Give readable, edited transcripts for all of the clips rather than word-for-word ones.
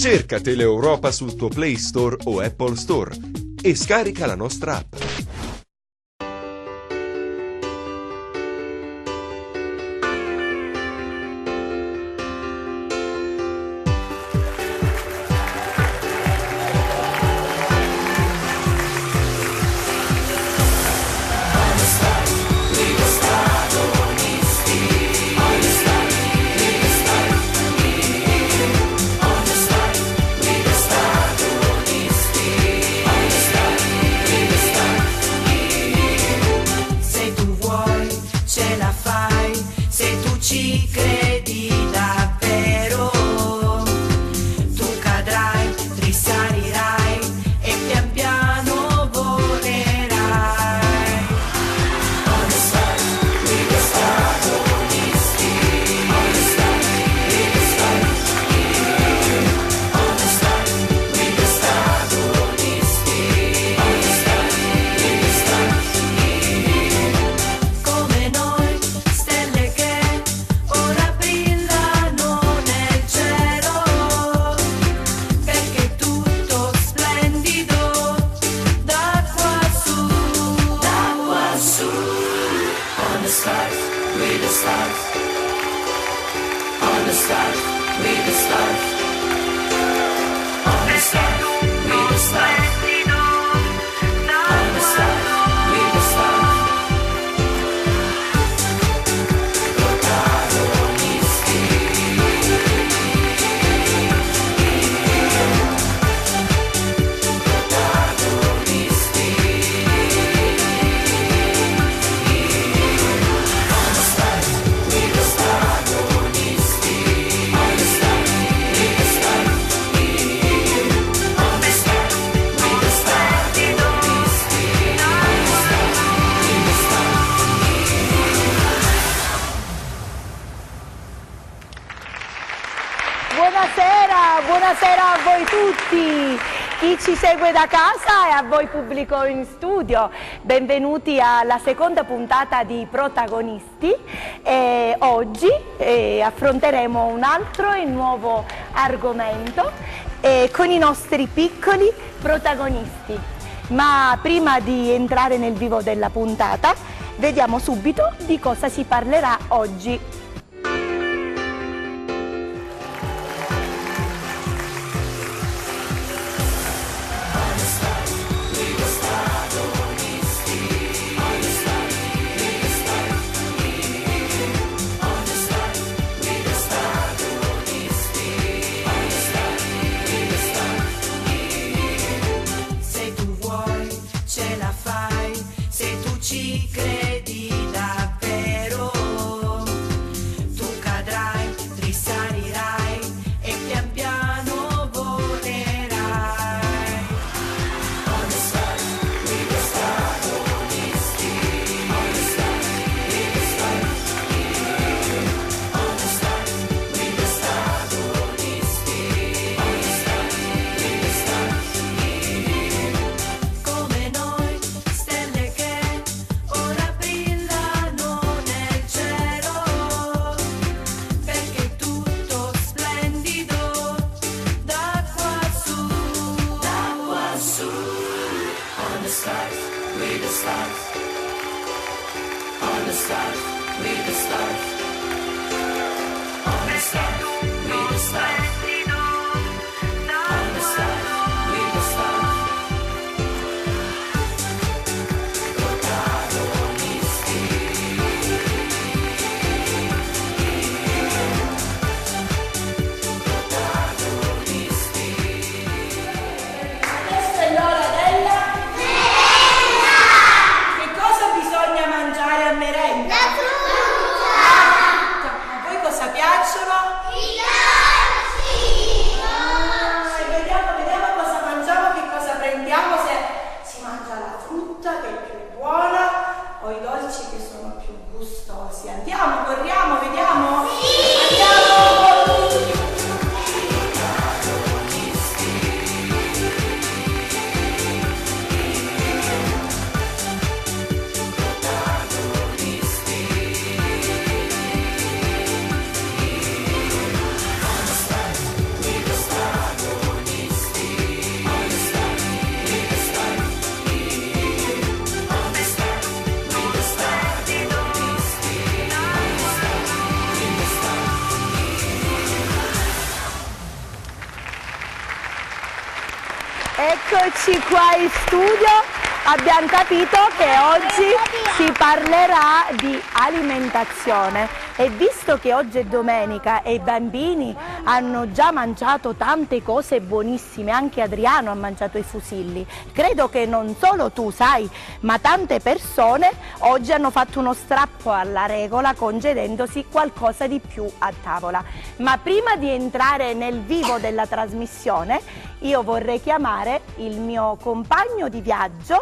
Cerca Teleeuropa sul tuo Play Store o Apple Store e scarica la nostra app. Buonasera a voi tutti, chi ci segue da casa e a voi pubblico in studio. Benvenuti alla seconda puntata di Protagonisti. Oggi affronteremo un altro e nuovo argomento con i nostri piccoli protagonisti. Ma prima di entrare nel vivo della puntata, vediamo subito di cosa si parlerà oggi. Ci credi davvero, Eccoci qua in studio. Abbiamo capito che oggi si parlerà di alimentazione e visto che oggi è domenica e i bambini hanno già mangiato tante cose buonissime, anche Adriano ha mangiato i fusilli, credo che non solo tu sai, ma tante persone oggi hanno fatto uno strappo alla regola concedendosi qualcosa di più a tavola. Ma prima di entrare nel vivo della trasmissione io vorrei chiamare il mio compagno di viaggio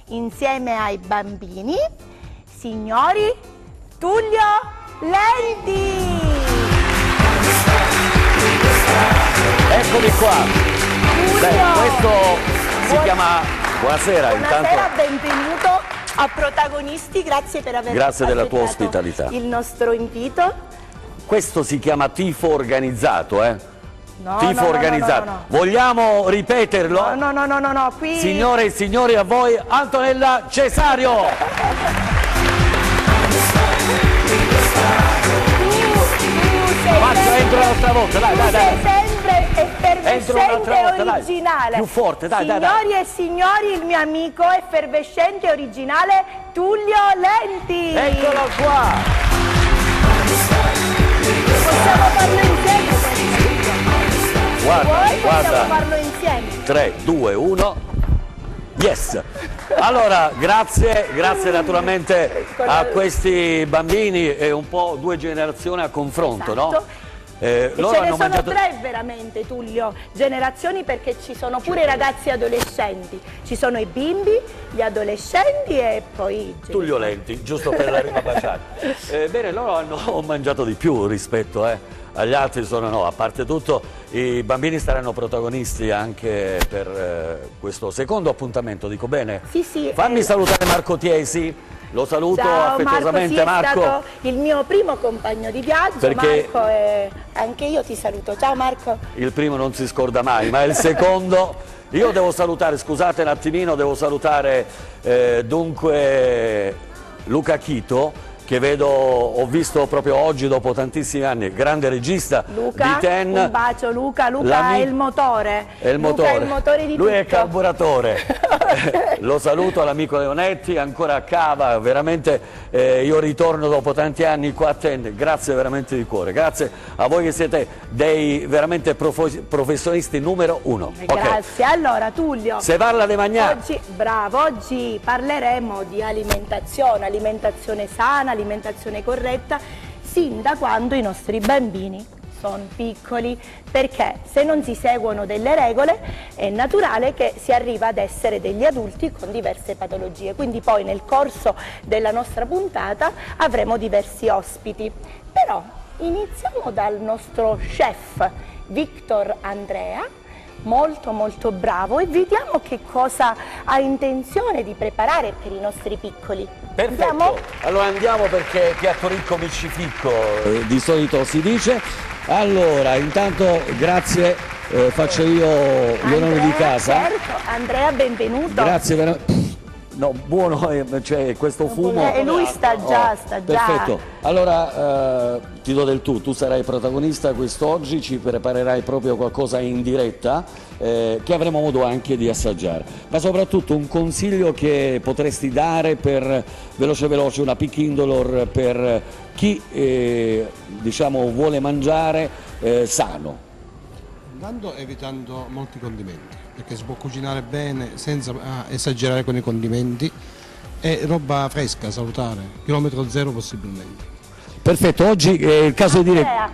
insieme ai bambini, signori Tullio Lenti. Eccomi qua. Tullio, Questo si chiama... Buonasera, buonasera, benvenuto a Protagonisti, grazie per aver Grazie della tua accettato ospitalità. il nostro invito. Questo si chiama tifo organizzato, No, tifo organizzato. no. Vogliamo ripeterlo? No, qui... Signore e signori, a voi Antonella Cesario. Faccio, entro un'altra volta, dai. Sei sempre Entro un'altra effervescente volta, e originale. dai. Più forte, dai. Signori e signori, il mio amico effervescente e originale Tullio Lenti. Eccolo qua. Possiamo farlo insieme questo. Vuoi? Guarda. Possiamo farlo insieme. 3, 2, 1. Yes! Allora, grazie naturalmente a questi bambini e un po' due generazioni a confronto, Esatto. no? E Loro ce ne hanno sono mangiato... tre veramente, Tullio, generazioni, perché ci sono pure i ragazzi adolescenti, ci sono i bimbi, gli adolescenti e poi... Tullio Lenti, giusto per la rima baciata. Bene, loro hanno mangiato di più rispetto agli altri, a parte tutto i bambini saranno protagonisti anche per questo secondo appuntamento, dico bene? Sì. Fammi salutare Marco Tiesi. Lo saluto Ciao, affettuosamente, Marco. Sì, Marco. è stato il mio primo compagno di viaggio, Perché- Marco, e anche io ti saluto. Ciao Marco. Il primo non si scorda mai, ma il secondo... Io devo salutare, scusate un attimino, devo salutare dunque Luca Chito, che ho visto proprio oggi dopo tantissimi anni, grande regista Luca, di Ten. un bacio Luca, è il motore. È il Luca motore. è il motore di Lui è il tutto. carburatore. Lo saluto all'amico Leonetti, ancora a Cava, veramente io ritorno dopo tanti anni qua a Ten, grazie veramente di cuore, grazie a voi che siete dei veramente professionisti numero uno. Grazie. Okay. Allora Tullio, Se parla di mangiare. oggi parleremo di alimentazione sana, alimentazione corretta, sin da quando i nostri bambini sono piccoli, perché se non si seguono delle regole è naturale che si arriva ad essere degli adulti con diverse patologie. Quindi poi nel corso della nostra puntata avremo diversi ospiti. Però iniziamo dal nostro chef Victor Andrea, molto bravo, e vediamo che cosa ha intenzione di preparare per i nostri piccoli. Perfetto, Andiamo? allora andiamo, perché piatto ricco miccificco di solito si dice. Allora, intanto grazie, faccio io l'onore di casa. Certo, Andrea, benvenuto. Grazie, no, buono, cioè questo fumo. E lui sta già. Perfetto, allora ti do del tu sarai protagonista quest'oggi, ci preparerai proprio qualcosa in diretta che avremo modo anche di assaggiare, ma soprattutto un consiglio che potresti dare per veloce, una pick indolor per chi diciamo vuole mangiare sano. Intanto evitando molti condimenti, perché si può cucinare bene senza esagerare con i condimenti, e roba fresca, salutare, chilometro zero possibilmente. Perfetto, oggi è il caso di dire... Andrea,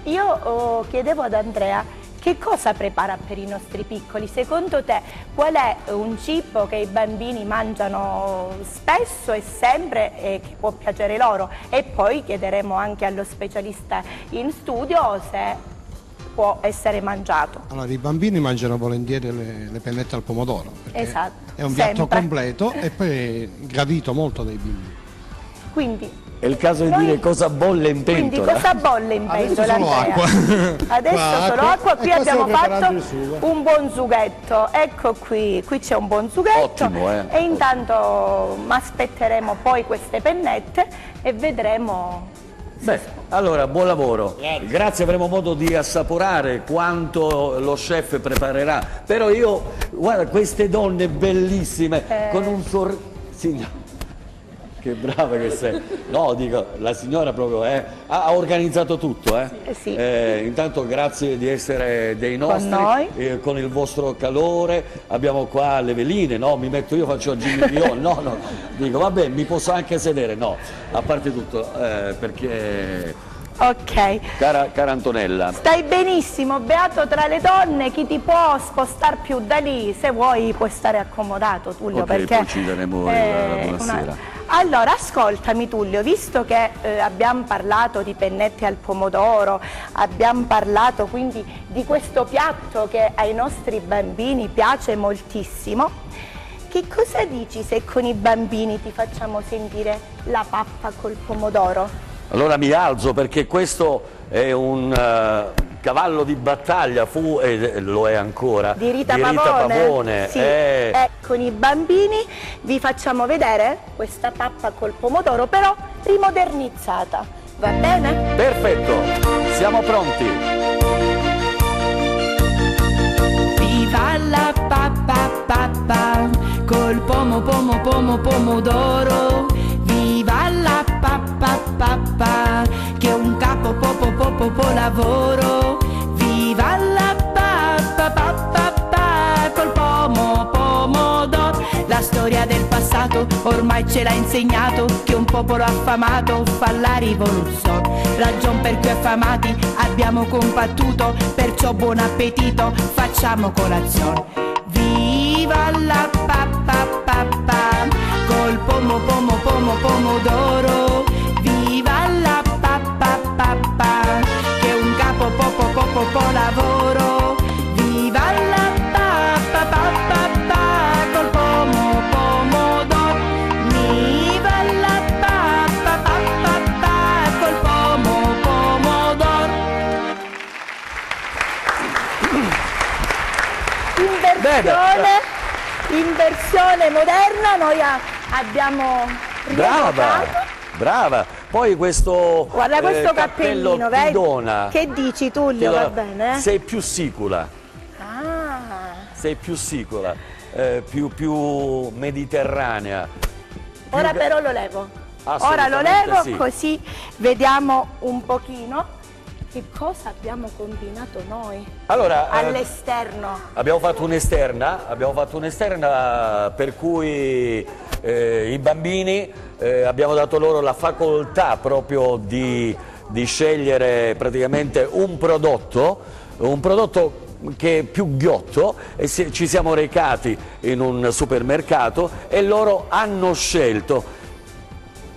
io chiedevo ad Andrea che cosa prepara per i nostri piccoli. Secondo te qual è un cibo che i bambini mangiano spesso e sempre e che può piacere loro? E poi chiederemo anche allo specialista in studio se può essere mangiato. Allora, i bambini mangiano volentieri le pennette al pomodoro, perché esatto, è un piatto sempre completo e poi è gradito molto dai bimbi. Quindi È il caso di dire cosa bolle in quindi pentola. cosa bolle in Adesso pentola, solo Andrea? acqua. Adesso Qua solo acqua, qui e qua abbiamo stiamo preparando fatto il sugo. un buon sughetto, ecco qui c'è un buon sughetto. Ottimo, e intanto aspetteremo poi queste pennette e vedremo Beh, allora buon lavoro. Grazie, avremo modo di assaporare quanto lo chef preparerà. Però io, guarda, queste donne bellissime con un sorriso. Signora, che brava che sei. No, dico, la signora proprio ha organizzato tutto. Sì. Intanto grazie di essere dei nostri. Con noi. Con il vostro calore. Abbiamo qua le veline, no? Mi metto io, faccio Jimmy Dion. No. Dico, vabbè, mi posso anche sedere. No, a parte tutto, perché... Ok. Cara Antonella. Stai benissimo, beato tra le donne, chi ti può spostare più da lì? Se vuoi puoi stare accomodato, Tullio, Ok, perché... poi ci daremo la buonasera. Allora, ascoltami Tullio, visto che abbiamo parlato di pennette al pomodoro, abbiamo parlato quindi di questo piatto che ai nostri bambini piace moltissimo, che cosa dici se con i bambini ti facciamo sentire la pappa col pomodoro? Allora mi alzo perché questo è un cavallo di battaglia, fu e lo è ancora, Di Rita Pavone. Sì. E con i bambini vi facciamo vedere questa pappa col pomodoro, però rimodernizzata. Va bene? Perfetto, siamo pronti. Viva la pappa col pomodoro. Viva la pappa che è un capo lavoro. Viva la pappa col pomodoro. La storia del passato ormai ce l'ha insegnato che un popolo affamato fa la rivoluzione. Ragion per cui affamati abbiamo combattuto, perciò buon appetito, facciamo colazione. Viva la pappa col pomodoro. Viva la pappa che è un capo lavoro. Viva la pappa col pomodoro. Viva la pappa col pomodoro. In versione moderna noi abbiamo Brava. Poi questo guarda questo cappellino, ti vedi? dona. Che dici Tullio, va bene? Sei più sicula. Sei più sicula, più mediterranea. Ora però lo levo. Ora lo Assolutamente levo, sì. così vediamo un pochino che cosa abbiamo combinato noi Allora, all'esterno. abbiamo fatto un'esterna per cui i bambini abbiamo dato loro la facoltà proprio di scegliere praticamente un prodotto che è più ghiotto, e ci siamo recati in un supermercato e loro hanno scelto,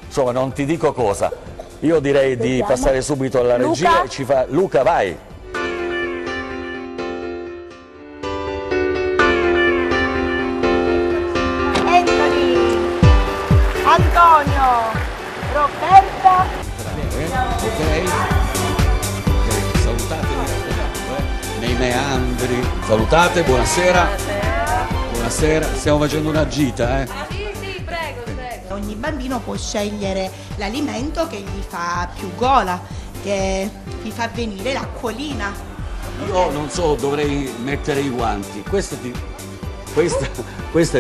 insomma non ti dico cosa, io direi di Vediamo. passare subito alla regia. Luca? E ci fa Luca, vai. Anthony, Antonio, Roberta. Ok, salutate nei meandri, salutate, buonasera. Buonasera, stiamo facendo una gita, Sì, prego. Ogni bambino può scegliere l'alimento che gli fa più gola, che gli fa venire l'acquolina. Io non so, dovrei mettere i guanti. Questa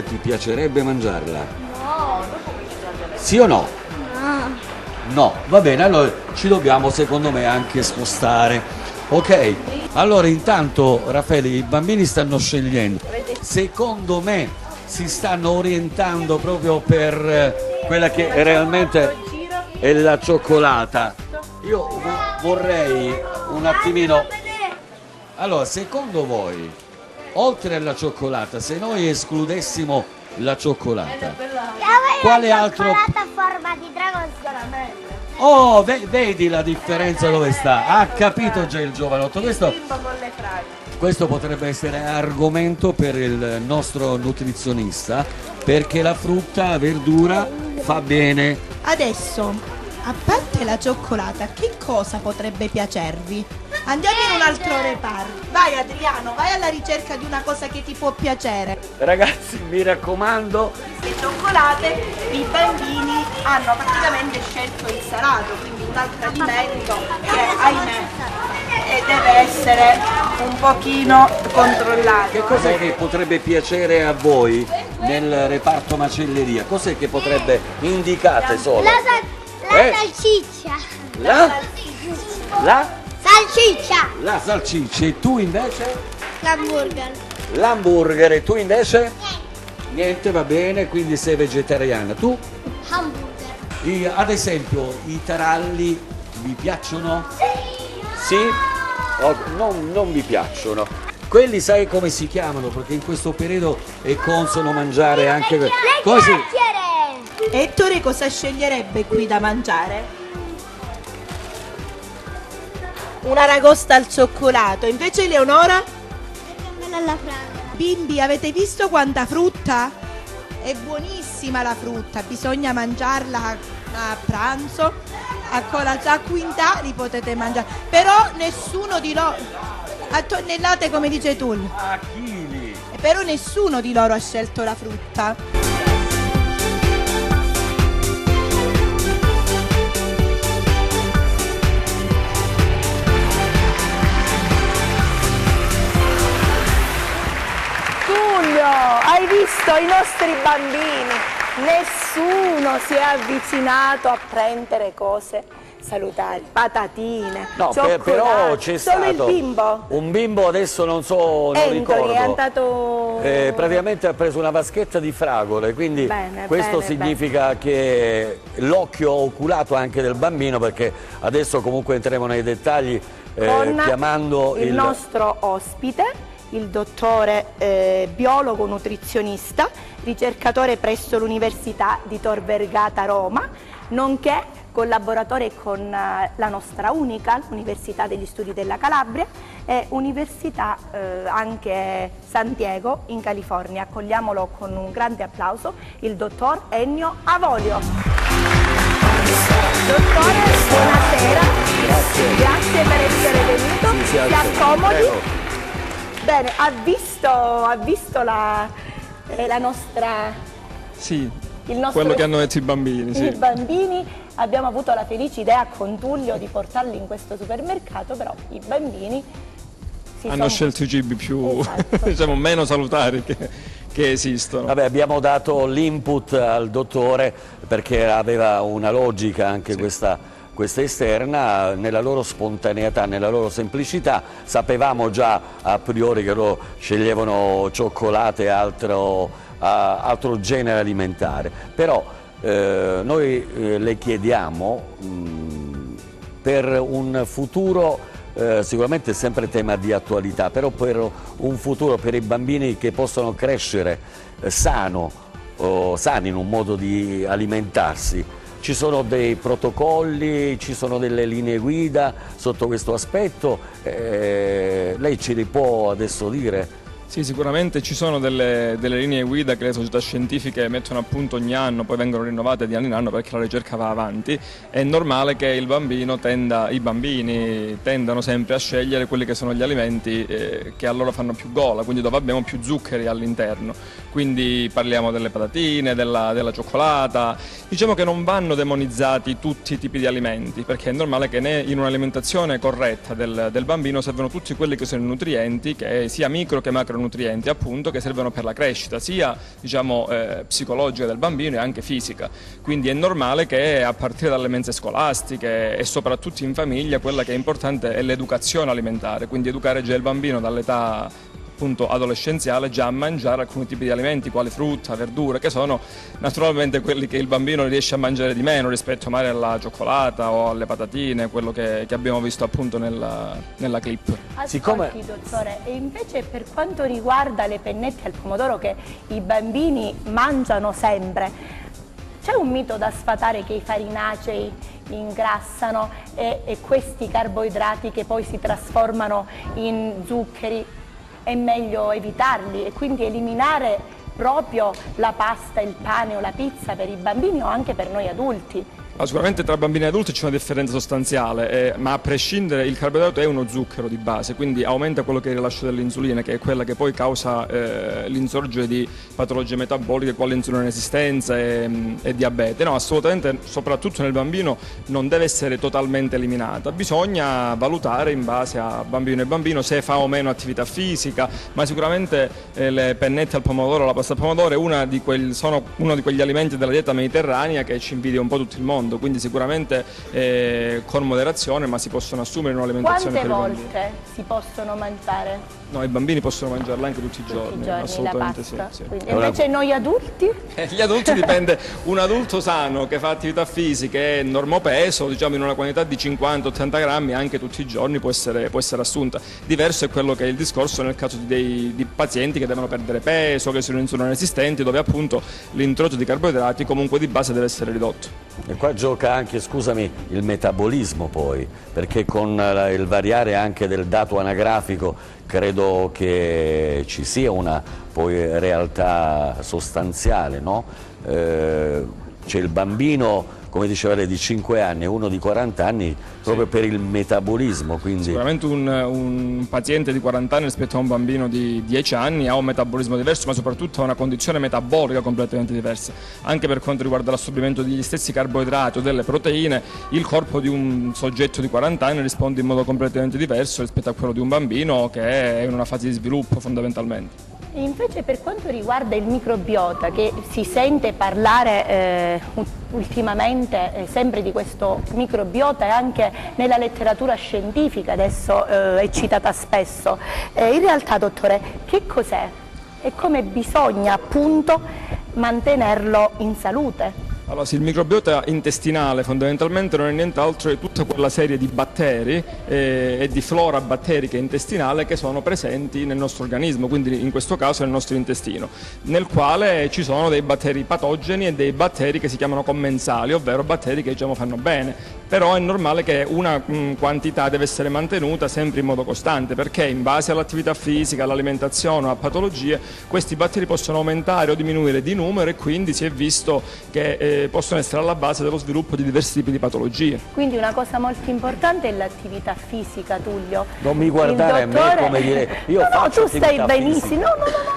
ti piacerebbe mangiarla? No. Sì o no? No, va bene, allora ci dobbiamo secondo me anche spostare. Ok, allora intanto Raffaele, i bambini stanno scegliendo. Secondo me si stanno orientando proprio per quella che realmente è la cioccolata. Io vorrei un attimino... Allora, secondo voi, oltre alla cioccolata, se noi escludessimo la cioccolata, quale altro... cioccolata a forma di dragon caramelle. Oh, vedi la differenza dove sta? Ha capito già il giovanotto. Questo potrebbe essere argomento per il nostro nutrizionista, perché la frutta, la verdura fa bene. Adesso, a parte la cioccolata, che cosa potrebbe piacervi? Andiamo in un altro reparto. Vai Adriano, vai alla ricerca di una cosa che ti può piacere. Ragazzi, mi raccomando, Le cioccolate, i bambini hanno praticamente scelto il salato, quindi un altro alimento che ahimè deve essere un pochino controllato. Che cos'è che potrebbe piacere a voi nel reparto macelleria? Cos'è che potrebbe indicate solo? La salsiccia. La Salsiccia. La salsiccia. E tu invece? L'hamburger. L'hamburger. E tu invece? Niente, va bene, quindi sei vegetariana. Tu? Hamburger. Ad esempio, i taralli vi piacciono? Sì? Oh, non vi piacciono. Quelli sai come si chiamano? Perché in questo periodo è consono mangiare anche così. Ettore cosa sceglierebbe qui da mangiare? Una ragosta al cioccolato. Invece Eleonora? Alla frana. Bimbi, avete visto quanta frutta? È buonissima la frutta, bisogna mangiarla a pranzo, a colazione, a quintali potete mangiare, però nessuno di loro, a tonnellate come dice tu, A chili. però nessuno di loro ha scelto la frutta. Hai visto i nostri bambini? Nessuno si è avvicinato a prendere cose salutari, patatine, No, cioccolati. però c'è solo stato il bimbo. un bimbo, adesso non so, non Anthony ricordo. è andato... Praticamente ha preso una vaschetta di fragole, quindi Bene, questo bene, significa che l'occhio oculato anche del bambino, perché adesso comunque entreremo nei dettagli con chiamando il nostro ospite, il dottore biologo nutrizionista, ricercatore presso l'Università di Tor Vergata Roma, nonché collaboratore con la nostra UNICAL, Università degli Studi della Calabria, e Università anche San Diego in California. Accogliamolo con un grande applauso, il dottor Ennio Avolio. Dottore, buonasera. Grazie per essere venuto. Si accomodi. Prego. Bene, ha visto la nostra... Sì, il nostro, quello che hanno detto i bambini, sì. I bambini, abbiamo avuto la felice idea con Tullio di portarli in questo supermercato, però i bambini hanno scelto i cibi più, esatto, diciamo, meno salutari che esistono. Vabbè, abbiamo dato l'input al dottore perché aveva una logica anche questa esterna, nella loro spontaneità, nella loro semplicità. Sapevamo già a priori che loro sceglievano cioccolate e altro genere alimentare, però noi le chiediamo per un futuro, sicuramente è sempre tema di attualità, però per un futuro per i bambini che possono crescere sani in un modo di alimentarsi. Ci sono dei protocolli, ci sono delle linee guida sotto questo aspetto, lei ce li può adesso dire? Sì, sicuramente ci sono delle linee guida che le società scientifiche mettono a punto ogni anno, poi vengono rinnovate di anno in anno perché la ricerca va avanti. È normale che i bambini tendano sempre a scegliere quelli che sono gli alimenti che a loro fanno più gola, quindi dove abbiamo più zuccheri all'interno. Quindi parliamo delle patatine, della cioccolata. Diciamo che non vanno demonizzati tutti i tipi di alimenti, perché è normale che in un'alimentazione corretta del bambino servono tutti quelli che sono i nutrienti, che sia micro che macronutrienti appunto, che servono per la crescita sia psicologica del bambino e anche fisica. Quindi è normale che a partire dalle mense scolastiche e soprattutto in famiglia quella che è importante è l'educazione alimentare, quindi educare già il bambino dall'età appunto adolescenziale già a mangiare alcuni tipi di alimenti quali frutta, verdure, che sono naturalmente quelli che il bambino riesce a mangiare di meno rispetto magari alla cioccolata o alle patatine, quello che abbiamo visto appunto nella clip. Ascolti, dottore, e invece per quanto riguarda le pennette al pomodoro che i bambini mangiano sempre, c'è un mito da sfatare che i farinacei ingrassano e questi carboidrati che poi si trasformano in zuccheri è meglio evitarli e quindi eliminare proprio la pasta, il pane o la pizza per i bambini o anche per noi adulti? Sicuramente tra bambini e adulti c'è una differenza sostanziale, ma a prescindere il carboidrato è uno zucchero di base, quindi aumenta quello che è il rilascio dell'insulina, che è quella che poi causa l'insorgere di patologie metaboliche quali insulina resistenza e diabete. No, assolutamente, soprattutto nel bambino non deve essere totalmente eliminata, bisogna valutare in base a bambino e bambino se fa o meno attività fisica, ma sicuramente le pennette al pomodoro, la pasta al pomodoro sono uno di quegli alimenti della dieta mediterranea che ci invidia un po' tutto il mondo. Quindi sicuramente con moderazione, ma si possono assumere un'alimentazione per i bambini. Quante volte si possono mangiare? No, i bambini possono mangiarla anche tutti i giorni, assolutamente la pasta. sì. Quindi, invece noi adulti? Gli adulti dipende, un adulto sano che fa attività fisiche e normopeso, diciamo in una quantità di 50-80 grammi anche tutti i giorni può essere assunta. Diverso è quello che è il discorso nel caso di pazienti che devono perdere peso, che sono insulina resistenti, dove appunto l'introito di carboidrati comunque di base deve essere ridotto. E qua gioca anche, scusami, il metabolismo poi, perché con il variare anche del dato anagrafico credo che ci sia una poi realtà sostanziale, no? C'è il bambino, come diceva lei, di 5 anni e uno di 40 anni proprio per il metabolismo. Quindi sicuramente un paziente di 40 anni rispetto a un bambino di 10 anni ha un metabolismo diverso, ma soprattutto ha una condizione metabolica completamente diversa. Anche per quanto riguarda l'assorbimento degli stessi carboidrati o delle proteine, il corpo di un soggetto di 40 anni risponde in modo completamente diverso rispetto a quello di un bambino che è in una fase di sviluppo fondamentalmente. E invece per quanto riguarda il microbiota, che si sente parlare ultimamente sempre di questo microbiota e anche nella letteratura scientifica adesso è citata spesso, in realtà dottore che cos'è e come bisogna appunto mantenerlo in salute? Allora, sì, il microbiota intestinale fondamentalmente non è nient'altro che tutta quella serie di batteri e di flora batterica intestinale che sono presenti nel nostro organismo, quindi in questo caso nel nostro intestino, nel quale ci sono dei batteri patogeni e dei batteri che si chiamano commensali, ovvero batteri che diciamo fanno bene. Però è normale che una quantità deve essere mantenuta sempre in modo costante, perché in base all'attività fisica, all'alimentazione o a patologie, questi batteri possono aumentare o diminuire di numero e quindi si è visto che possono essere alla base dello sviluppo di diversi tipi di patologie. Quindi una cosa molto importante è l'attività fisica, Tullio. Non mi guardare dottore... a me come dire io faccio tu stai benissimo.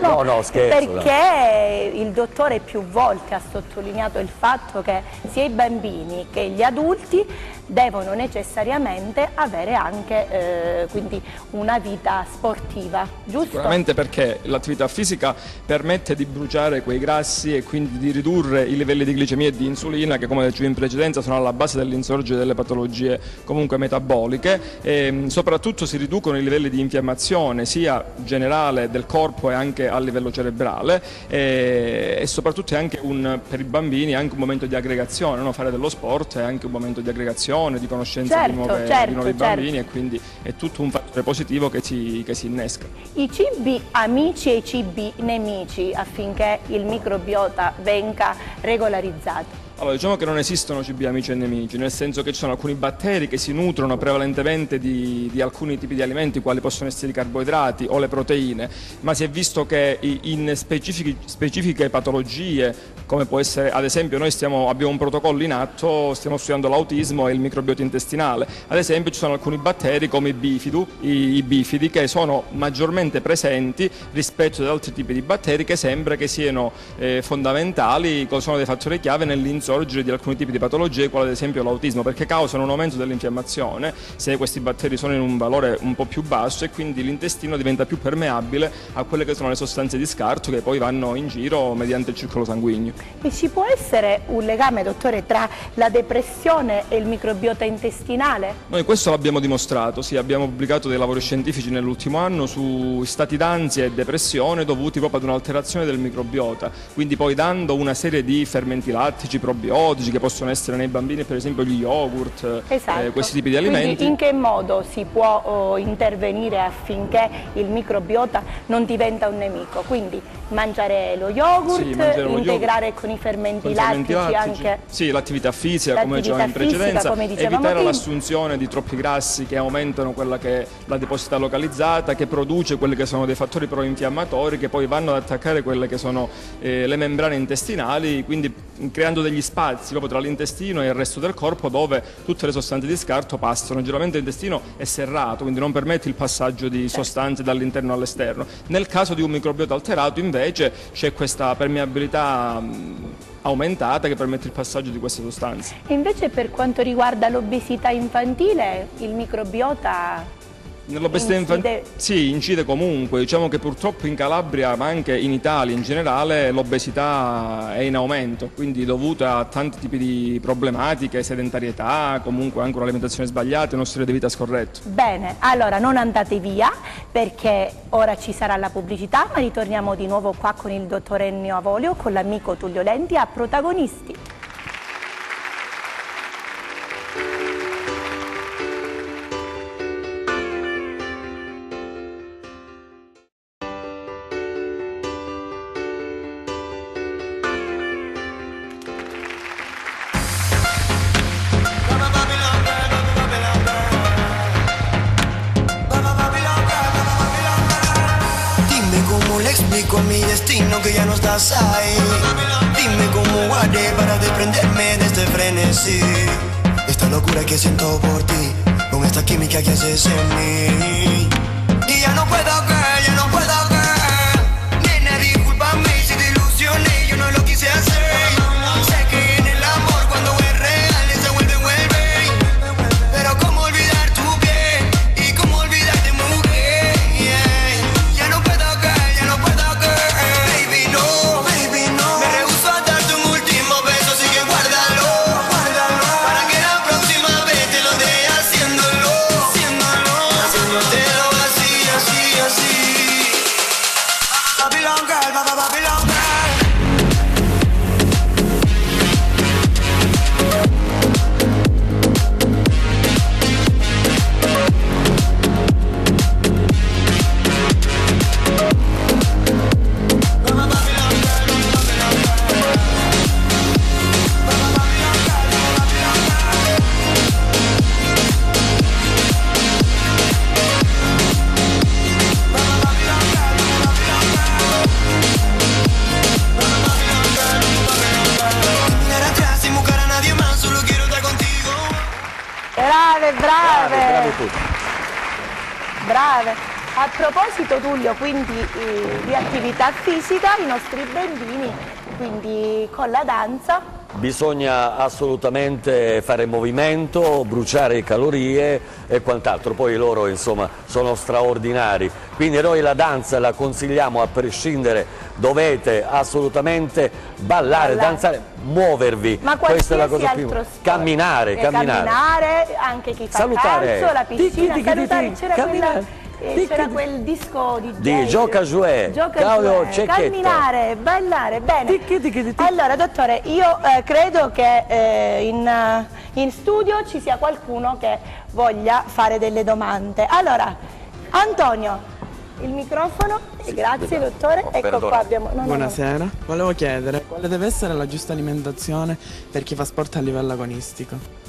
No, scherzo. Perché il dottore più volte ha sottolineato il fatto che sia i bambini che gli adulti devono necessariamente avere anche quindi una vita sportiva, giusto? Sicuramente, perché l'attività fisica permette di bruciare quei grassi e quindi di ridurre i livelli di glicemia e di insulina che, come dicevo in precedenza, sono alla base dell'insorgere delle patologie comunque metaboliche, e soprattutto si riducono i livelli di infiammazione sia generale del corpo e anche a livello cerebrale, e soprattutto è anche per i bambini è anche un momento di aggregazione, no? Fare dello sport è anche un momento di aggregazione, di conoscenza di nuovi bambini, e quindi è tutto un fattore positivo che si innesca. I cibi amici e i cibi nemici affinché il microbiota venga regolarizzato. Allora, diciamo che non esistono cibi amici e nemici, nel senso che ci sono alcuni batteri che si nutrono prevalentemente di alcuni tipi di alimenti, quali possono essere i carboidrati o le proteine, ma si è visto che in specifiche patologie, come può essere, ad esempio, noi abbiamo un protocollo in atto, stiamo studiando l'autismo e il microbiota intestinale. Ad esempio ci sono alcuni batteri come i bifidi che sono maggiormente presenti rispetto ad altri tipi di batteri che sembra che siano fondamentali, sono dei fattori chiave nell'insorgere di alcuni tipi di patologie, quale ad esempio l'autismo, perché causano un aumento dell'infiammazione se questi batteri sono in un valore un po' più basso, e quindi l'intestino diventa più permeabile a quelle che sono le sostanze di scarto che poi vanno in giro mediante il circolo sanguigno. E ci può essere un legame, dottore, tra la depressione e il microbiota intestinale? Noi questo l'abbiamo dimostrato, sì, abbiamo pubblicato dei lavori scientifici nell'ultimo anno su stati d'ansia e depressione dovuti proprio ad un'alterazione del microbiota, quindi poi dando una serie di fermenti lattici, probiotici che possono essere nei bambini, per esempio gli yogurt, esatto. Questi tipi di alimenti. Quindi in che modo si può intervenire affinché il microbiota non diventa un nemico? Quindi mangiare lo yogurt, integrare con i fermenti lattici anche... Sì, l'attività fisica, come dicevamo in precedenza, evitare l'assunzione di troppi grassi che aumentano quella che è la deposità localizzata, che produce quelli che sono dei fattori proinfiammatori che poi vanno ad attaccare quelle che sono le membrane intestinali, quindi creando degli degli spazi proprio tra l'intestino e il resto del corpo dove tutte le sostanze di scarto passano. Generalmente l'intestino è serrato, quindi non permette il passaggio di sostanze dall'interno all'esterno. Nel caso di un microbiota alterato invece c'è questa permeabilità aumentata che permette il passaggio di queste sostanze. E invece per quanto riguarda l'obesità infantile, il microbiota Nell'obesità infantile incide comunque, diciamo che purtroppo in Calabria ma anche in Italia in generale l'obesità è in aumento, quindi dovuta a tanti tipi di problematiche, sedentarietà, comunque anche un'alimentazione sbagliata e uno stile di vita scorretto. Bene, allora non andate via perché ora ci sarà la pubblicità, ma ritorniamo di nuovo qua con il dottor Ennio Avolio, con l'amico Tullio Lenti a Protagonisti. Explico mi destino que ya no estás ahí. Dime cómo guardé para desprenderme de este frenesí. Esta locura que siento por ti, con esta química que haces en mí. Y ya no puedo creer, ya no puedo creer. Nena, discúlpame si te ilusioné, yo no lo quise hacer. Sé que en el amor cuando es real se vuelve. Pero cómo olvidar tu piel y cómo olvidarte mujer. Ya no puedo creer, ya no puedo creer. Baby no, me rehuso a darte un último beso, así que guárdalo. Para que la próxima vez te lo dé haciéndolo. Haciéndotelo así, así, así. Babylon girl, Babylon girl. Mirar atrás sin buscar a nadie más, solo quiero estar contigo. Brave, Bravi tutti. brave. A proposito Tullio, quindi di attività fisica, i nostri bambini, quindi con la danza. Bisogna assolutamente fare movimento, bruciare calorie e quant'altro, poi loro insomma sono straordinari, quindi noi la danza la consigliamo a prescindere, dovete assolutamente ballare, danzare, muovervi, Ma questa è la cosa qualsiasi più... altro sport. Camminare, anche chi fa salutare, calcio, la piscina, tic, tic, salutare, tic, c'era camminare. c'era quel disco di Gioca Jouet, Claudio Cecchetto. Camminare, ballare, bene. Tic. Allora dottore, io credo che in studio ci sia qualcuno che voglia fare delle domande. Allora, Antonio, il microfono, grazie dottore, ecco qua abbiamo... Buonasera, volevo chiedere quale deve essere la giusta alimentazione per chi fa sport a livello agonistico?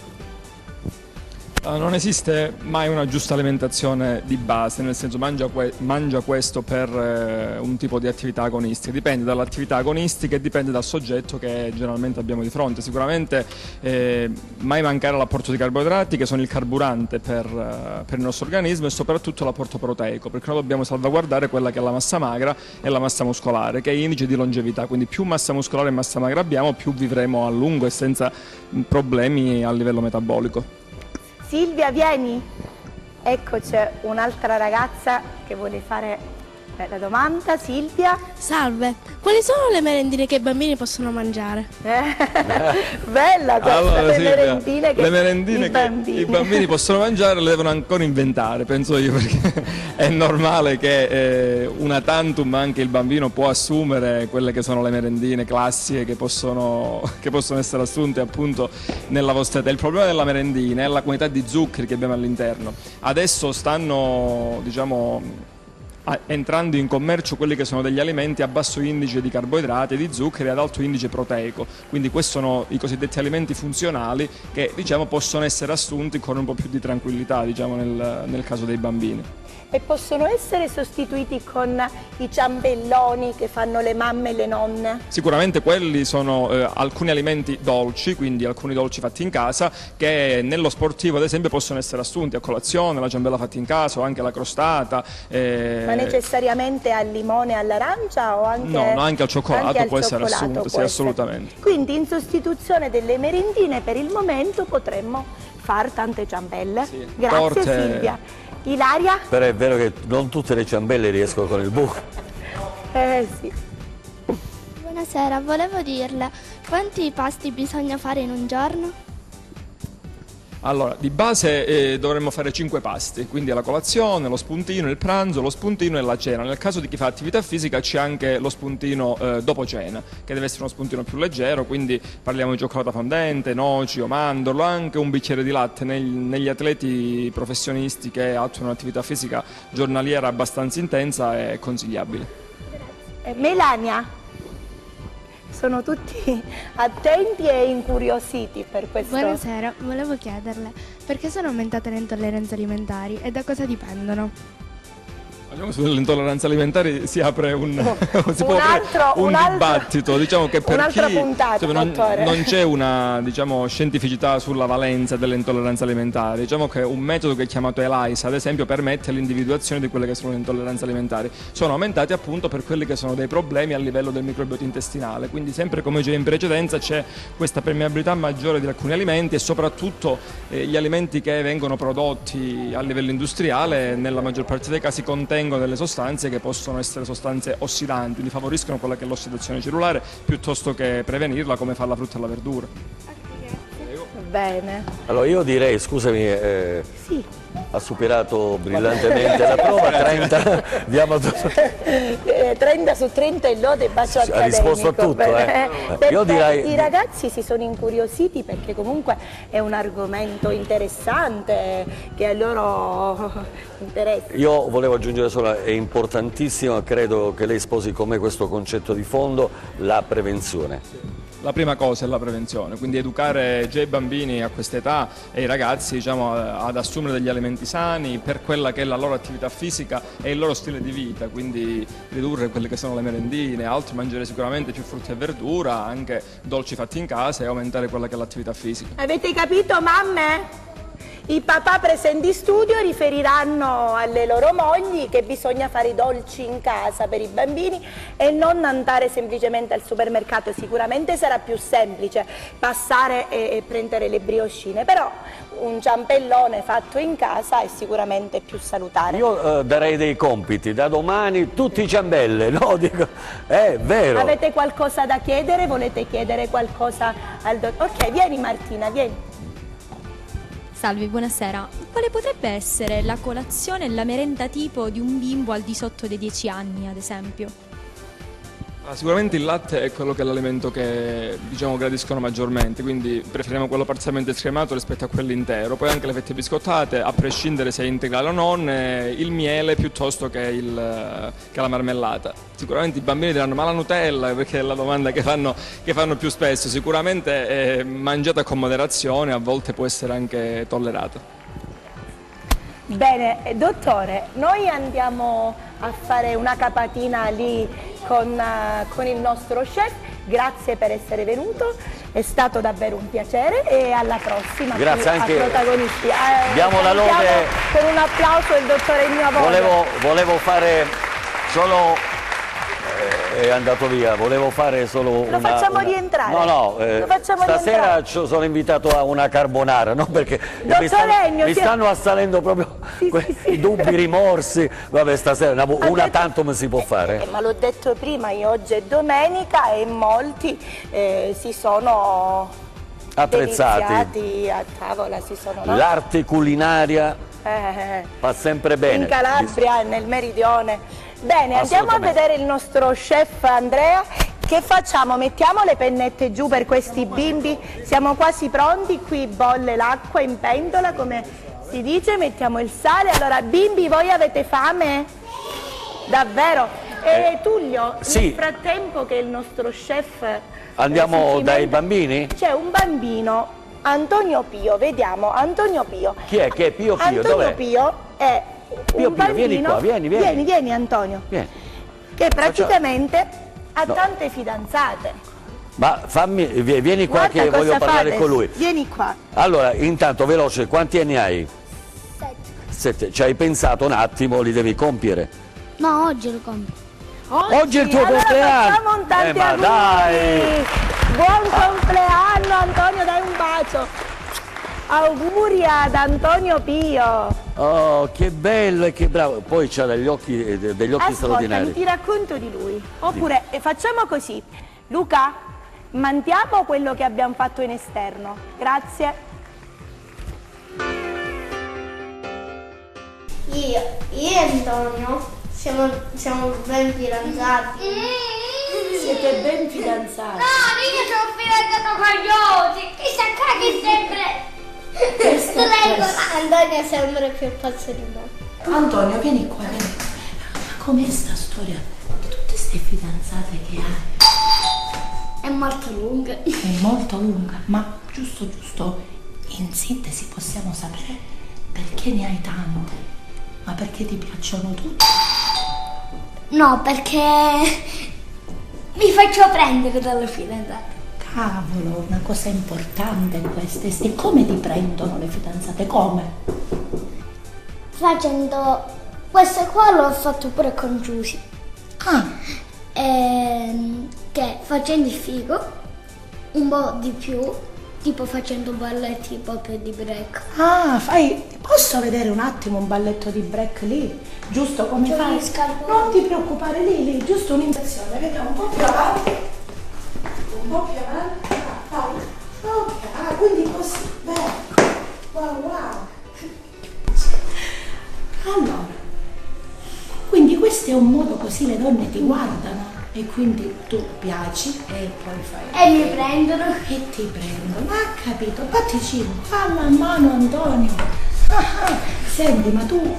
Non esiste mai una giusta alimentazione di base, nel senso mangia questo per un tipo di attività agonistica, dipende dall'attività agonistica e dipende dal soggetto che generalmente abbiamo di fronte. Sicuramente mai mancare l'apporto di carboidrati che sono il carburante per il nostro organismo e soprattutto l'apporto proteico, perché noi dobbiamo salvaguardare quella che è la massa magra e la massa muscolare, che è indice di longevità, quindi più massa muscolare e massa magra abbiamo, più vivremo a lungo e senza problemi a livello metabolico. Silvia, vieni. Ecco, c'è un'altra ragazza che vuole fare la domanda. Silvia. Salve, quali sono le merendine che i bambini possono mangiare? Bella questa, Allora, le Silvia, merendine che, le merendine i bambini possono mangiare le devono ancora inventare, penso io, perché è normale che una tantum anche il bambino può assumere quelle che sono le merendine classiche che possono essere assunte appunto nella vostra età. Il problema della merendina è la quantità di zuccheri che abbiamo all'interno. Adesso stanno, diciamo, entrando in commercio quelli che sono degli alimenti a basso indice di carboidrati e di zuccheri ad alto indice proteico, quindi questi sono i cosiddetti alimenti funzionali che, diciamo, possono essere assunti con un po' più di tranquillità, diciamo, nel caso dei bambini. e possono essere sostituiti con i ciambelloni che fanno le mamme e le nonne? Sicuramente quelli sono alcuni alimenti dolci, quindi alcuni dolci fatti in casa, che nello sportivo ad esempio possono essere assunti a colazione, la ciambella fatta in casa o anche la crostata. Ma necessariamente al limone e all'arancia o anche, no, anche al cioccolato anche al può essere cioccolato assunto, sì, assolutamente. Quindi in sostituzione delle merendine per il momento potremmo far tante ciambelle. Sì. Grazie Torte. Silvia. Ilaria? Però è vero che non tutte le ciambelle riescono con il buco. Sì. Buonasera, volevo dirle quanti pasti bisogna fare in un giorno? Allora, di base dovremmo fare 5 pasti, quindi la colazione, lo spuntino, il pranzo, lo spuntino e la cena. Nel caso di chi fa attività fisica c'è anche lo spuntino dopo cena, che deve essere uno spuntino più leggero, quindi parliamo di cioccolata fondente, noci o mandorlo, anche un bicchiere di latte negli atleti professionisti che attuano un'attività fisica giornaliera abbastanza intensa è consigliabile. Melania? Sono tutti attenti e incuriositi per questo. Buonasera, volevo chiederle perché sono aumentate le intolleranze alimentari e da cosa dipendono? Sulle intolleranze alimentari si apre un dibattito, diciamo che per un'altra chi puntata, non c'è una scientificità sulla valenza delle intolleranze alimentari. Diciamo che un metodo che è chiamato ELISA, ad esempio, permette l'individuazione di quelle che sono le intolleranze alimentari. Sono aumentati appunto per quelli che sono dei problemi a livello del microbiota intestinale, quindi sempre come già in precedenza c'è questa permeabilità maggiore di alcuni alimenti e soprattutto gli alimenti che vengono prodotti a livello industriale nella maggior parte dei casi contengono delle sostanze che possono essere sostanze ossidanti, quindi favoriscono quella che è l'ossidazione cellulare piuttosto che prevenirla come fa la frutta e la verdura. Bene. Allora io direi, scusami, sì. Ha superato brillantemente la prova, 30, diamo 30 su 30 il lode bacio accademico. Ha risposto a tutto, Io direi... I ragazzi si sono incuriositi perché comunque è un argomento interessante che a loro interessa. Io volevo aggiungere solo, è importantissimo, credo che lei sposi con me questo concetto di fondo, la prevenzione. La prima cosa è la prevenzione, quindi educare già i bambini a quest'età e i ragazzi ad assumere degli alimenti sani per quella che è la loro attività fisica e il loro stile di vita, quindi ridurre quelle che sono le merendine, altro mangiare sicuramente più frutta e verdura, anche dolci fatti in casa e aumentare quella che è l'attività fisica. Avete capito, mamme? I papà presenti in studio riferiranno alle loro mogli che bisogna fare i dolci in casa per i bambini e non andare semplicemente al supermercato. Sicuramente sarà più semplice passare e prendere le brioscine, però un ciambellone fatto in casa è sicuramente più salutare. Io darei dei compiti, da domani tutti ciambelle, no? Dico, è vero. Avete qualcosa da chiedere? Volete chiedere qualcosa al dottore? Ok, vieni Martina, vieni. Salve, buonasera. Quale potrebbe essere la colazione e la merenda tipo di un bimbo al di sotto dei 10 anni, ad esempio? Sicuramente il latte è quello che è l'alimento che gradiscono maggiormente, quindi preferiamo quello parzialmente scremato rispetto a quello intero. Poi anche le fette biscottate, a prescindere se è integrale o non, il miele piuttosto che la marmellata. Sicuramente i bambini diranno ma la Nutella, perché è la domanda che fanno più spesso. Sicuramente mangiata con moderazione, a volte può essere anche tollerata. Bene, dottore, noi andiamo a fare una capatina lì con il nostro chef. Grazie per essere venuto, è stato davvero un piacere e alla prossima. Grazie anche a protagonisti. Diamo la lode per un applauso il dottore Ignavoglia. Volevo fare solo è andato via, volevo fare solo Lo facciamo rientrare? No, stasera sono invitato a una carbonara, no? Perché mi stanno assalendo proprio i dubbi, rimorsi. Vabbè, stasera una tantum si può fare. Ma l'ho detto prima, oggi è domenica e molti si sono attrezzati a tavola, l'arte culinaria fa sempre bene. In Calabria e nel meridione. Bene, andiamo a vedere il nostro chef Andrea. Che facciamo? Mettiamo le pennette giù per questi bimbi, siamo quasi pronti, qui bolle l'acqua in pentola come si dice, mettiamo il sale. Allora bimbi, voi avete fame? Davvero? E Tullio, nel frattempo che il nostro chef... Andiamo dai bambini? C'è un bambino, Antonio Pio, vediamo, Antonio Pio. Chi è? Che è Pio Pio? Antonio Pio è Pio, un bambino, vieni qua, vieni Antonio, Vieni. che praticamente ha tante fidanzate. Ma vieni qua Guarda che voglio cosa parlare fate. con lui. Vieni qua. Allora, intanto, veloce, quanti anni hai? 7. Ci hai pensato un attimo, li devi compiere. No, oggi lo compro. Oggi è il tuo allora compleanno. Facciamo un tanti Ma auguri. dai. Buon compleanno Antonio, dai un bacio. Auguri ad Antonio Pio. Oh, che bello e che bravo. Poi c'ha degli occhi Ascoltami, straordinari. ti racconto di lui. Oppure facciamo così. Luca, mandiamo quello che abbiamo fatto in esterno. Grazie. Io e Antonio siamo ben fidanzati. Siete ben fidanzati. No, io sono fidanzato con Giusy. Chissà che sempre. Antonio è sempre più pazzo di me. Antonio, vieni qua, vieni. Ma com'è sta storia di tutte queste fidanzate che hai? È molto lunga. È molto lunga, ma giusto, in sintesi possiamo sapere perché ne hai tante? Ma perché ti piacciono tutte? No, perché mi faccio prendere dalle fidanzate. Cavolo, una cosa importante questa. E come ti prendono le fidanzate? Come? Facendo questo qua l'ho fatto pure con Giusy. Che facendo il figo un po' di più, tipo facendo balletti proprio di break. Posso vedere un attimo un balletto di break lì? Giusto come C'ho fai? gli scalponi. Non ti preoccupare, lì, giusto un'impressione. Vediamo un po' più avanti. Un po' più avanti. Vai. Ok, quindi così. Bene. Wow. Allora, quindi questo è un modo così le donne ti guardano e quindi tu piaci e poi fai. E mi prendono. E ti prendono. Ha capito? Batticino, falla a mano Antonio. Senti, ma tu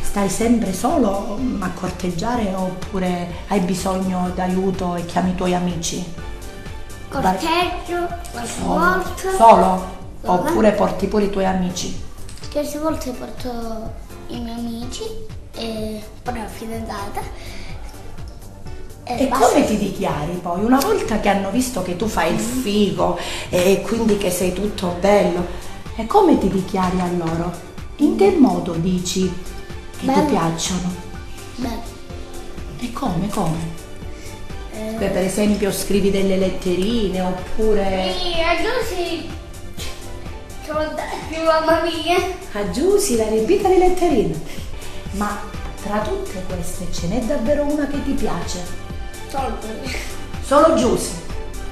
stai sempre solo a corteggiare oppure hai bisogno d'aiuto e chiami i tuoi amici? Corteggio, qualche volta. Solo? Oppure porti pure i tuoi amici? Certe volte porto i miei amici e poi la fidanzata. E basta. come ti dichiari poi? Una volta che hanno visto che tu fai il figo e quindi che sei tutto bello, e come ti dichiari a loro? In che modo dici che ti piacciono? Beh. E come? Beh, per esempio scrivi delle letterine oppure... Sì, a Giusy ce l'ho più mamma mia. A Giusy la riempita di letterine. Ma tra tutte queste ce n'è davvero una che ti piace? Solo Giusy.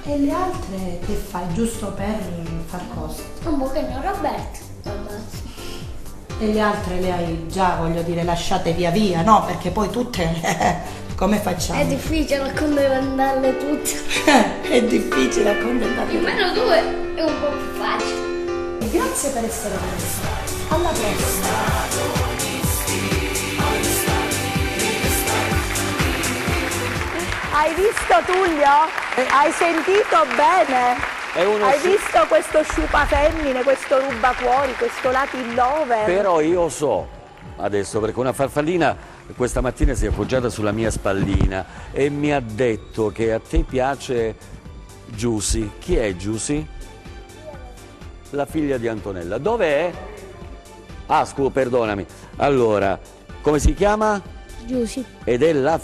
E le altre che fai giusto per far cosa? Un pochino Roberto. E le altre le hai già, voglio dire, lasciate via, no? Perché poi tutte come facciamo? È difficile accontentarle tutte. È difficile accontentarle tutte. Almeno due è un po' più facile. Grazie per essere venuto. Alla prossima. Hai visto Tullio? Hai sentito bene? Hai visto questo sciupa femmine, questo rubacuori, questo Latin lover? Però io so, adesso, perché una farfallina questa mattina si è appoggiata sulla mia spallina e mi ha detto che a te piace Giusy. Chi è Giusy? La figlia di Antonella. Dov'è? Ah, perdonami. Allora, come si chiama? Giusy. Ed è la La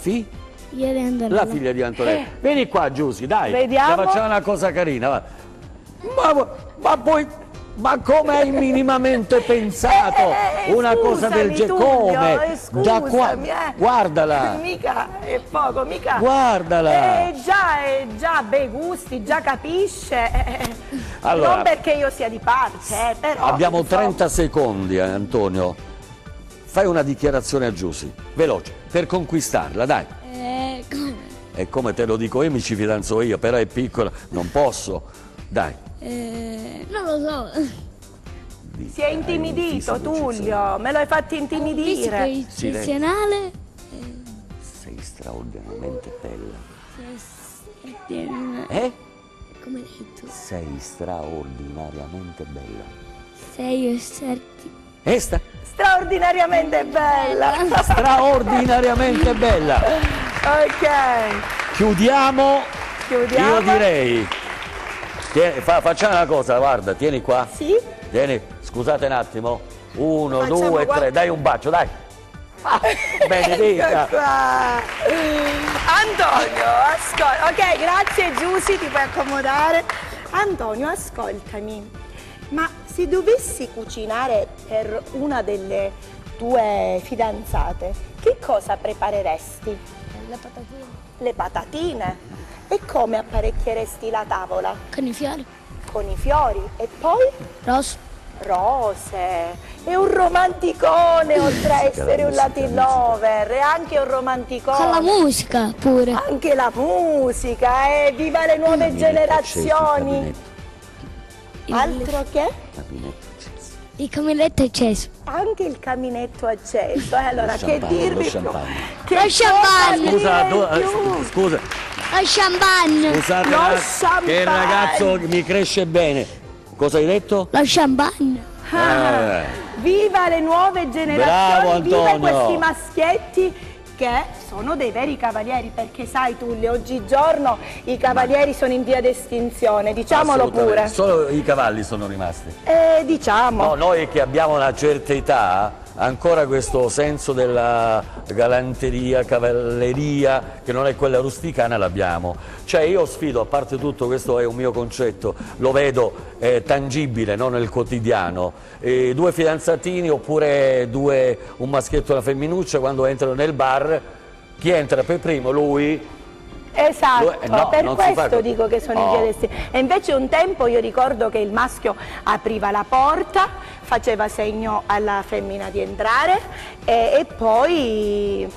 figlia di Antonella. Vieni qua, Giusy, dai. Vediamo. Che facciamo una cosa carina. Va. Ma poi, ma come hai minimamente pensato una cosa del genere? Come? Da qua, guardala. Mica è poco, mica. Guardala. Già bei gusti, già capisce. Allora, non perché io sia di parte, però. Abbiamo insomma. 30 secondi, Antonio. Fai una dichiarazione a Giusy, veloce, per conquistarla, dai. Come? E come te lo dico io, mi ci fidanzo io, però è piccola, non posso. Dai. Non lo so. Si è intimidito, Tullio, me lo hai fatto intimidire. Il professionale. Sei straordinariamente bella. Come hai detto? Sei straordinariamente bella. Sei Straordinariamente bella. Straordinariamente bella. Ok. Chiudiamo. Io direi. Facciamo una cosa, guarda, tieni qua. Sì? Tieni, scusate un attimo. 1, Facciamo 2, 3, dai un bacio, dai. Benedetta. Antonio, ascolta. Ok, grazie Giusy, ti puoi accomodare. Antonio, ascoltami. Ma se dovessi cucinare per una delle tue fidanzate, che cosa prepareresti? Le patatine. Le patatine? E come apparecchieresti la tavola? Con i fiori. Con i fiori. E poi? Rose. È un romanticone, oltre a essere un Latin lover, è anche un romanticone. Con la musica pure. Anche la musica, viva le nuove generazioni. Altro che? Il caminetto acceso. Anche il caminetto acceso. Allora, che dirvi? Lo champagne. Scusa. Lo champagne. Scusate, che il ragazzo mi cresce bene. Cosa hai detto? Lo champagne. Viva le nuove generazioni, Bravo, viva Antonio. questi maschietti che sono dei veri cavalieri, perché sai Tullio, oggigiorno i cavalieri sono in via d'estinzione, diciamolo pure. Solo i cavalli sono rimasti. Diciamo. No, noi che abbiamo una certa età, ancora questo senso della galanteria, cavalleria, che non è quella rusticana, l'abbium. Cioè io sfido, a parte tutto, questo è un mio concetto, lo vedo tangibile, non nel quotidiano, due fidanzatini oppure un maschietto e una femminuccia, quando entrano nel bar, chi entra per primo? Lui? Esatto, no, per non si fa questo dico che sono in via d'estinzione. E invece un tempo io ricordo che il maschio apriva la porta, faceva segno alla femmina di entrare e poi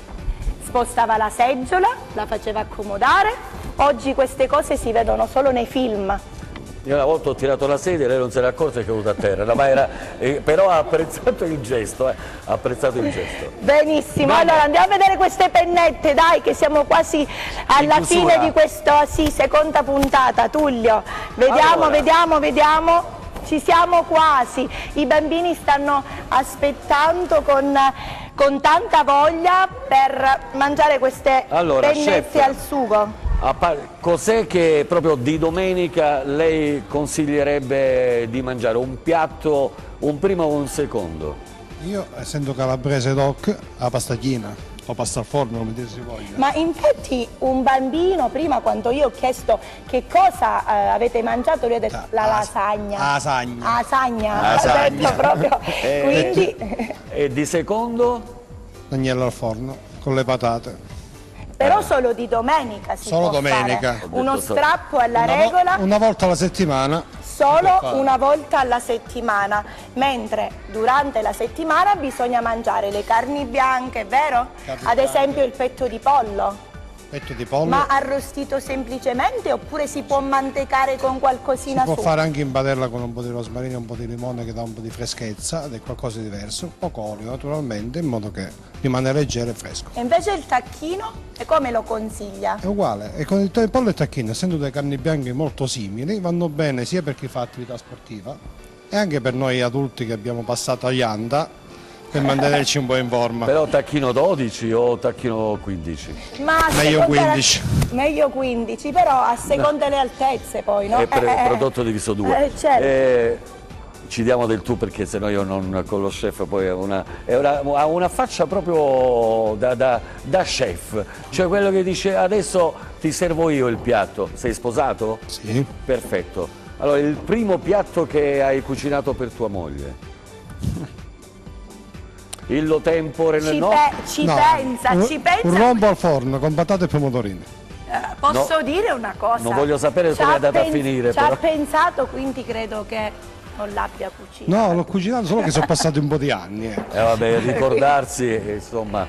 spostava la seggiola, la faceva accomodare. Oggi queste cose si vedono solo nei film. Io una volta ho tirato la sedia e lei non si era accorta che è caduta a terra, però ha apprezzato il gesto, ha apprezzato il gesto. Benissimo, allora andiamo a vedere queste pennette, dai, che siamo quasi alla fine di questa seconda puntata. Tullio, vediamo, allora. vediamo, ci siamo quasi, i bambini stanno aspettando con tanta voglia per mangiare queste pennette chef, al sugo. Cos'è che proprio di domenica lei consiglierebbe di mangiare? Un piatto, un primo o un secondo? Io, essendo calabrese doc, la pastaglina o pasta al forno, come dir si voglia. Ma infatti un bambino, prima quando io ho chiesto che cosa avete mangiato, lui ha detto la lasagna. Lasagna, ha detto proprio. Quindi... E di secondo? Agnello al forno, con le patate. Però solo di domenica si Solo può domenica. fare uno strappo alla regola. Una volta alla settimana. Solo una volta alla settimana, mentre durante la settimana bisogna mangiare le carni bianche, vero? Ad esempio il petto di pollo. Petto di pollo. Ma arrostito semplicemente oppure si può mantecare con qualcosina Si può su? fare anche in padella con un po' di rosmarino e un po' di limone, che dà un po' di freschezza ed è qualcosa di diverso. Poco olio naturalmente, in modo che rimane leggero e fresco. E invece il tacchino, e come lo consiglia? È uguale, e con il pollo e il tacchino, essendo delle carni bianche molto simili, vanno bene sia per chi fa attività sportiva e anche per noi adulti che abbiamo passato agli anda, per mantenerci un po' in forma. Però tacchino 12 o tacchino 15? Ma meglio 15. Meglio 15, però a seconda le altezze poi, no? È prodotto diviso 2. Certo. Ci diamo del tu, perché sennò io non con lo chef poi ha una faccia proprio da chef, cioè quello che dice adesso ti servo io il piatto. Sei sposato? Sì. Perfetto. Allora, il primo piatto che hai cucinato per tua moglie? Illo tempore Ci pensa. Un rombo al forno con patate e pomodorini. Posso dire una cosa? Non voglio sapere come è andata a finire. Ci ha pensato, quindi credo che non l'abbia cucinato. No, l'ho cucinato, solo che sono passati un po' di anni. Vabbè, ricordarsi, insomma.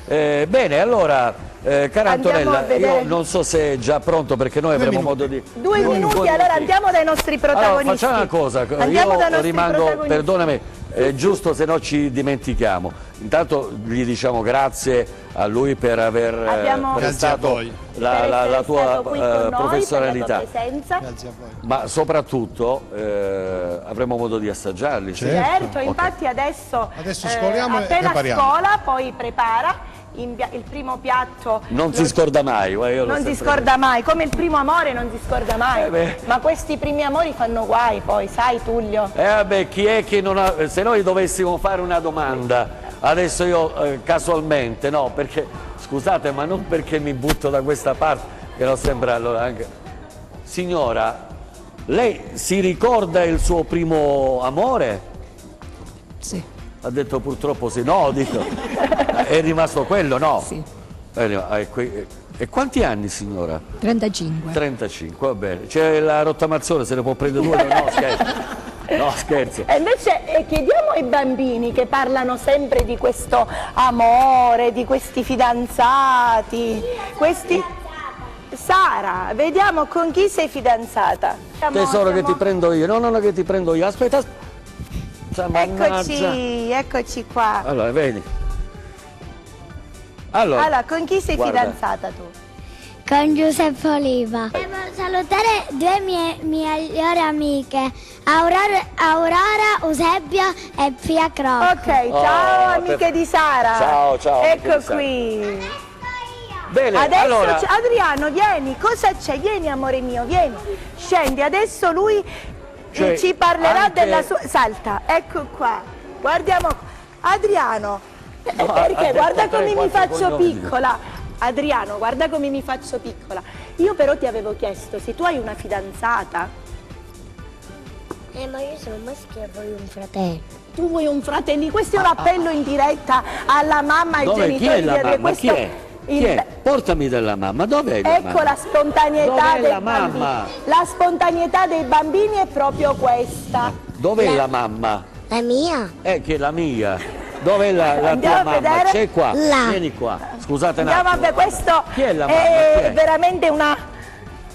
Bene, allora, cara Antonella, io non so se è già pronto, perché noi avremo modo di... 2 minuti, allora andiamo dai nostri protagonisti. Allora, facciamo una cosa, io rimango, perdonami, È giusto, se no ci dimentichiamo. Intanto gli diciamo grazie a lui per aver prestato la tua professionalità. Grazie a voi. Ma soprattutto avremo modo di assaggiarli. Certo, infatti adesso scoliamo e appena prepariamo. scola poi prepara il primo piatto. Non si scorda mai. Non si scorda mai, come il primo amore non si scorda mai. Ma questi primi amori fanno guai poi, sai Tullio? Vabbè, chi è che non ha... Se noi dovessimo fare una domanda, adesso io casualmente, no, perché, scusate, ma non perché mi butto da questa parte, che non sembra allora anche... Signora, lei si ricorda il suo primo amore? Sì. Ha detto purtroppo sì, no, dico, è rimasto quello, no? Sì. E quanti anni, signora? 35. 35, va bene. C'è la rottamazione, se ne può prendere due? No, scherzo. No, scherzo. E invece chiediamo ai bambini che parlano sempre di questo amore, di questi fidanzati, Sara, vediamo con chi sei fidanzata. Tesoro, che ti prendo io. No, che ti prendo io. Aspetta. Eccoci qua. Allora, vedi. Allora, con chi sei guarda. fidanzata tu? Con Giuseppe Oliva. Devo salutare due mie migliori amiche, Aurora, Eusebia e Pia Croc. Ok, ciao amiche di Sara. Ciao. Ecco qui. Bene, adesso allora... Adriano, vieni, cosa c'è? Vieni amore mio, vieni. Scendi, adesso lui ci parlerà della sua... Salta, ecco qua. Guardiamo. Adriano, perché guarda come mi faccio piccola. Adriano, guarda come mi faccio piccola. Io però ti avevo chiesto se tu hai una fidanzata. Ma io sono maschio e voglio un fratello. Tu vuoi un fratello? Questo è un appello in diretta alla mamma e ai genitori. Chi è la mamma? Questo Chi è? Portami della mamma, dov'è la mamma? Ecco la spontaneità dei bambini. La spontaneità dei bambini è proprio questa. Dov'è la mamma? La mia? Che è la mia. Dov'è la tua mamma? C'è qua. Là. Vieni qua. Scusate un attimo. Vabbè, questo Chi è la mamma? è veramente una...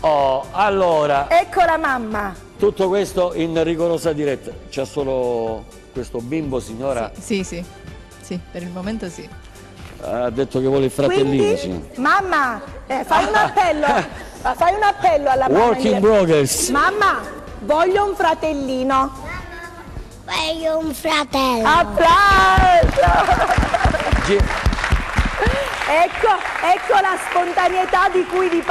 Oh, allora. Ecco la mamma. Tutto questo in rigorosa diretta. C'è solo questo bimbo, signora? Sì, per il momento sì. Ha detto che vuole il fratellino, signora. Mamma, fai un appello alla mamma. Work in progress. Mamma, voglio un fratellino. Voglio un fratello. Applauso! Ecco la spontaneità di cui vi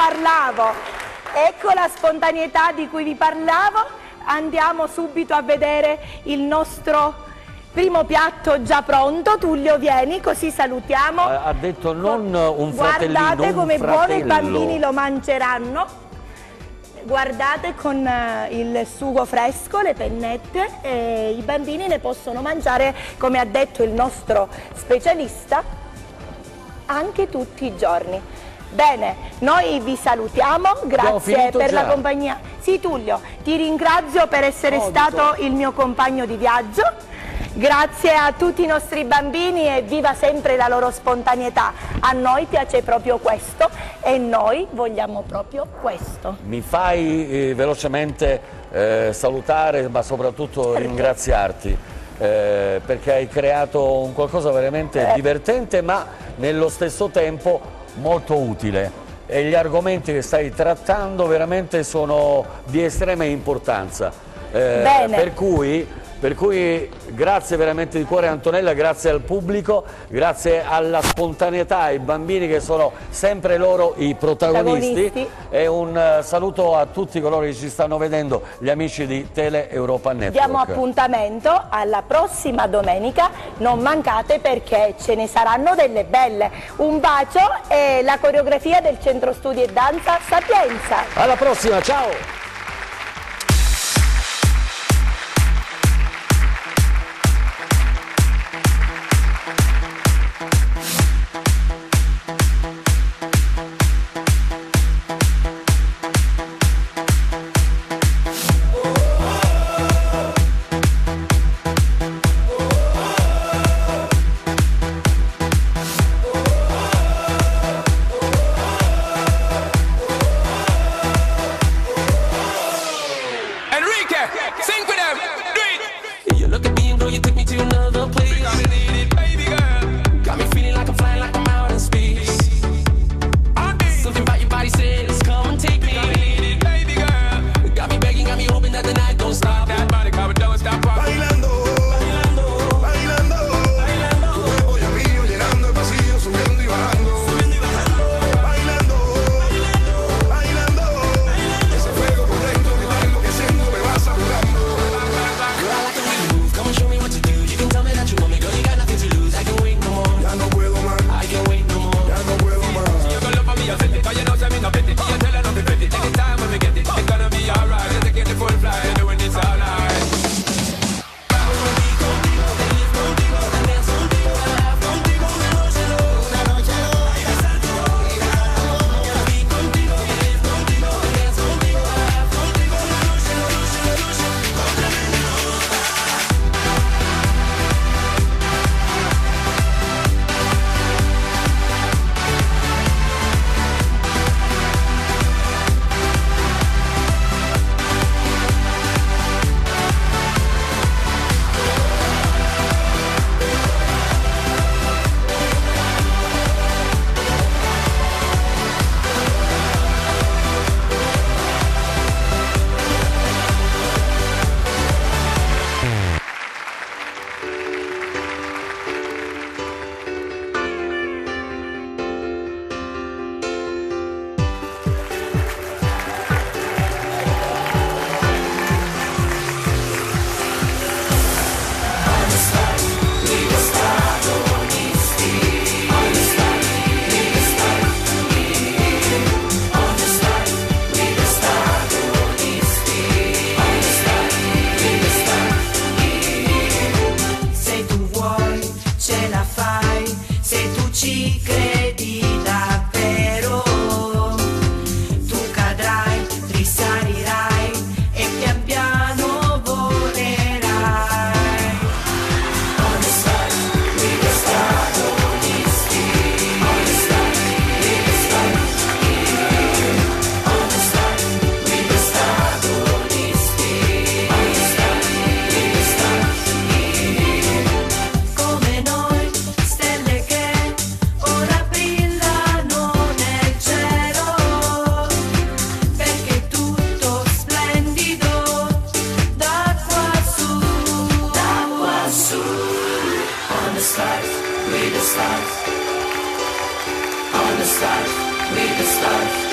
parlavo. Andiamo subito a vedere il nostro primo piatto già pronto. Tullio, vieni, così salutiamo. Ha detto non un fratellino, guardate come un buono i fratello. bambini lo mangeranno. Guardate con il sugo fresco, le pennette, e i bambini ne possono mangiare, come ha detto il nostro specialista, anche tutti i giorni. Bene, noi vi salutiamo, grazie per la compagnia. Sì, Tullio, ti ringrazio per essere stato il mio compagno di viaggio. Grazie a tutti i nostri bambini e viva sempre la loro spontaneità. A noi piace proprio questo e noi vogliamo proprio questo. Mi fai velocemente salutare, ma soprattutto ringraziarti, perché hai creato un qualcosa veramente divertente, ma nello stesso tempo molto utile. E gli argomenti che stai trattando veramente sono di estrema importanza. Per cui grazie veramente di cuore Antonella, grazie al pubblico, grazie alla spontaneità, ai bambini che sono sempre loro i protagonisti, e un saluto a tutti coloro che ci stanno vedendo, gli amici di Tele Europa Network. Diamo appuntamento alla prossima domenica, non mancate perché ce ne saranno delle belle. Un bacio e la coreografia del Centro Studi e Danza Sapienza. Alla prossima, ciao! start, we the start.